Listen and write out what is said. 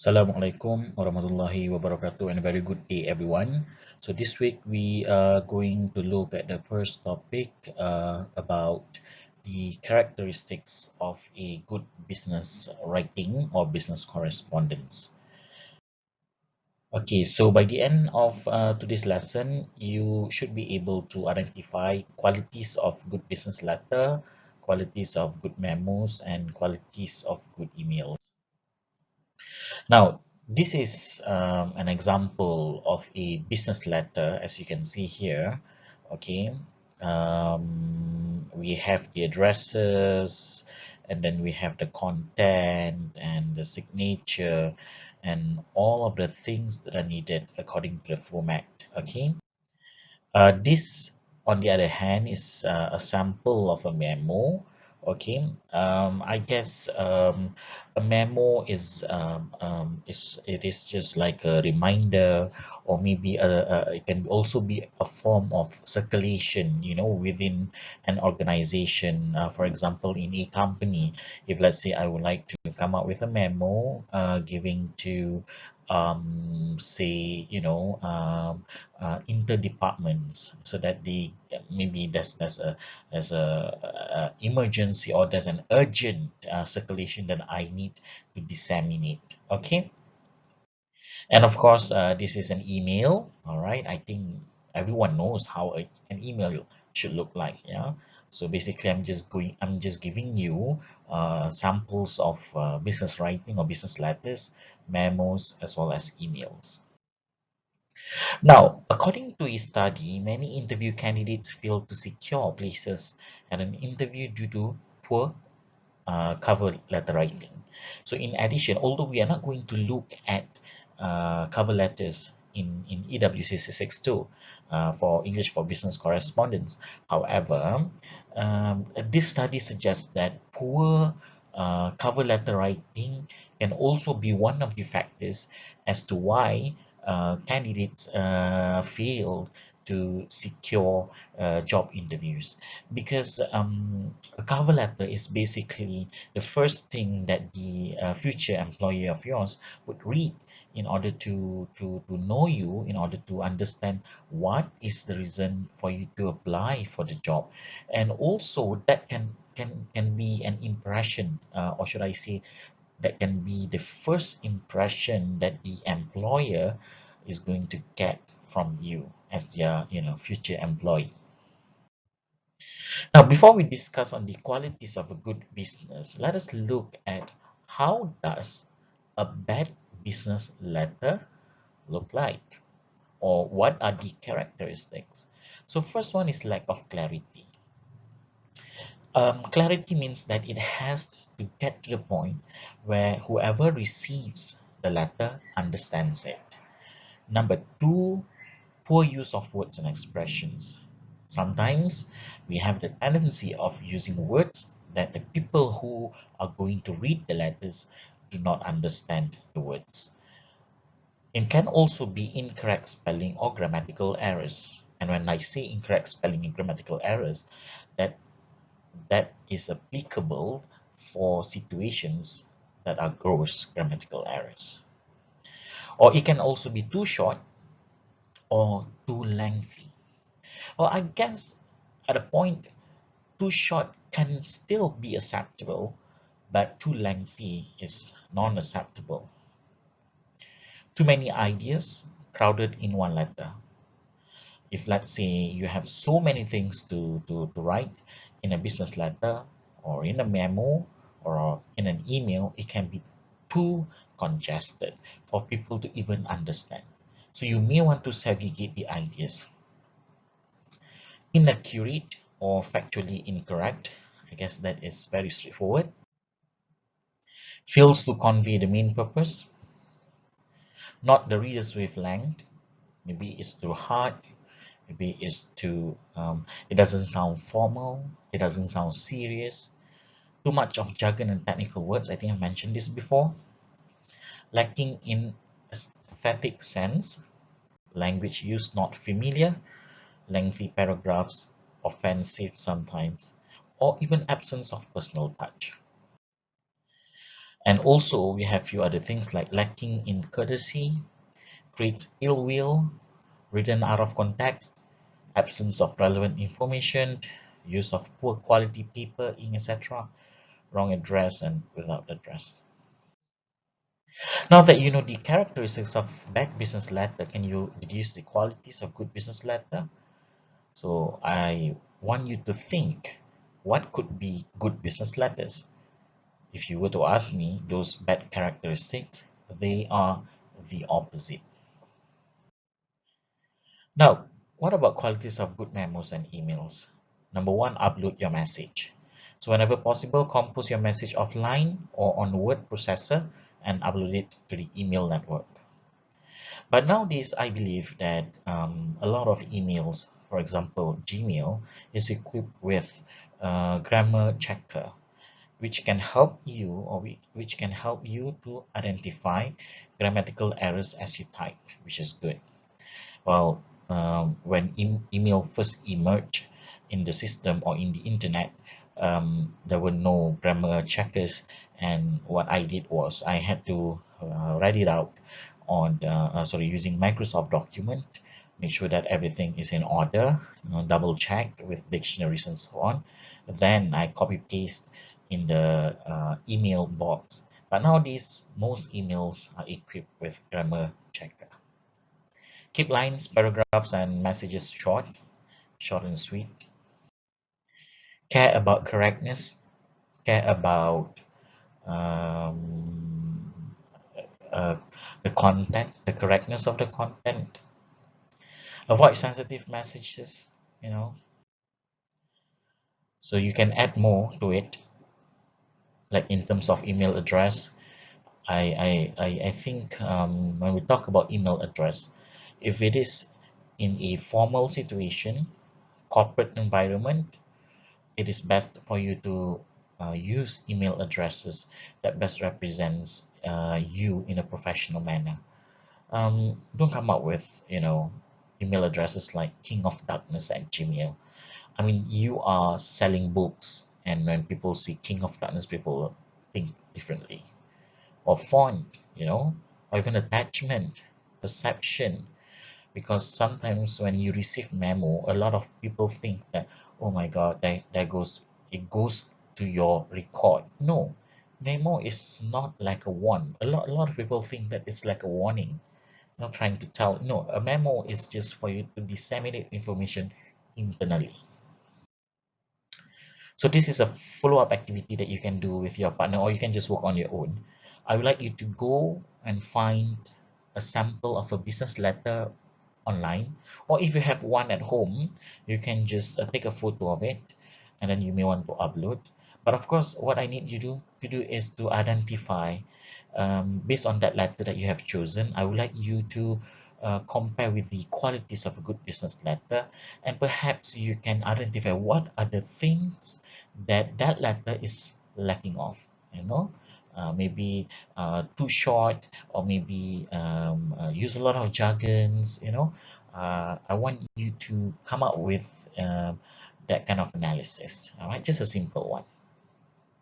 Assalamualaikum warahmatullahi wabarakatuh and a very good day everyone. So this week we are going to look at the first topic about the characteristics of a good business writing or business correspondence. Okay, so by the end of today's lesson, you should be able to identify qualities of good business letter, qualities of good memos, and qualities of good emails. Now, this is an example of a business letter, as you can see here. Okay, we have the addresses, and then we have the content and the signature, and all of the things that are needed according to the format. Okay, this, on the other hand, is a sample of a memo. Okay, I guess a memo is it is just like a reminder, or maybe it can also be a form of circulation, within an organization. For example, in a company, if let's say I would like to come up with a memo, giving to say interdepartments, so that they maybe there's a emergency, or there's an urgent circulation that I need to disseminate. Okay, and of course this is an email. All right, I think everyone knows how an email should look like. Yeah, so basically I'm just giving you samples of business writing or business letters, memos, as well as emails. Now, according to a study, many interview candidates fail to secure places at an interview due to poor cover letter writing. So in addition, although we are not going to look at cover letters in EWC 662 for English for Business Correspondence, however, this study suggests that poor cover letter writing can also be one of the factors as to why candidates fail to secure job interviews, because a cover letter is basically the first thing that the future employer of yours would read in order to know you, in order to understand what is the reason for you to apply for the job. And also that can be an impression, or should I say, that can be the first impression that the employer is going to get from you as their future employee. Now, before we discuss on the qualities of a good business, let us look at how does a bad business letter look like, or what are the characteristics. So first one is lack of clarity. Clarity means that it has to get to the point where whoever receives the letter understands it. Number two, poor use of words and expressions. Sometimes we have the tendency of using words that the people who are going to read the letters do not understand the words. It can also be incorrect spelling or grammatical errors. And when I say incorrect spelling and grammatical errors, that that is applicable for situations that are gross grammatical errors. Or it can also be too short or too lengthy. Well, I guess at a point, too short can still be acceptable, but too lengthy is non-acceptable. Too many ideas crowded in one letter. If let's say you have so many things to write in a business letter, or in a memo, or in an email, it can be too congested for people to even understand. So you may want to segregate the ideas. Inaccurate or factually incorrect, I guess that is very straightforward. Fails to convey the main purpose, not the reader's wavelength. Maybe it's too hard, maybe it's too it doesn't sound formal, it doesn't sound serious. Too much of jargon and technical words, I think I've mentioned this before. Lacking in aesthetic sense, language used not familiar, lengthy paragraphs, offensive sometimes, or even absence of personal touch. And also we have few other things like lacking in courtesy, creates ill will, written out of context, absence of relevant information, use of poor quality paper, ink, etc., wrong address and without address. Now that you know the characteristics of bad business letter, can you deduce the qualities of good business letter? So I want you to think what could be good business letters. If you were to ask me those bad characteristics, they are the opposite. Now, what about qualities of good memos and emails? Number one, upload your message. So whenever possible, compose your message offline or on word processor and upload it to the email network. But nowadays, I believe that a lot of emails, for example, Gmail, is equipped with grammar checker, which can help you which can help you to identify grammatical errors as you type, which is good. Well, when email first emerged in the system or in the internet, there were no grammar checkers, and what I did was I had to write it out on using Microsoft document, make sure that everything is in order, double check with dictionaries and so on. Then I copy paste in the email box. But nowadays, most emails are equipped with grammar checker. Keep lines, paragraphs, and messages short and sweet. Care about correctness, care about um, uh, the content, the correctness of the content. Avoid sensitive messages, you know, so you can add more to it, like in terms of email address. I think when we talk about email address, if it is in a formal situation, corporate environment, it is best for you to use email addresses that best represents you in a professional manner. Don't come up with, email addresses like king of darkness at gmail. I mean, you are selling books, and when people see king of darkness, people think differently. Or font, or even attachment, perception, because sometimes when you receive memo, a lot of people think that, oh my god, it goes to your record. No, memo is not like a one. A lot of people think that it's like a warning, not trying to tell. No, a memo is just for you to disseminate information internally. So this is a follow-up activity that you can do with your partner, or you can just work on your own. I would like you to go and find a sample of a business letter online, or if you have one at home, you can just take a photo of it, and then you may want to upload. But of course, what I need you to do is to identify, based on that letter that you have chosen, I would like you to compare with the qualities of a good business letter, and perhaps you can identify what are the things that letter is lacking of, maybe too short, or maybe use a lot of jargons. I want you to come up with that kind of analysis. All right, just a simple one.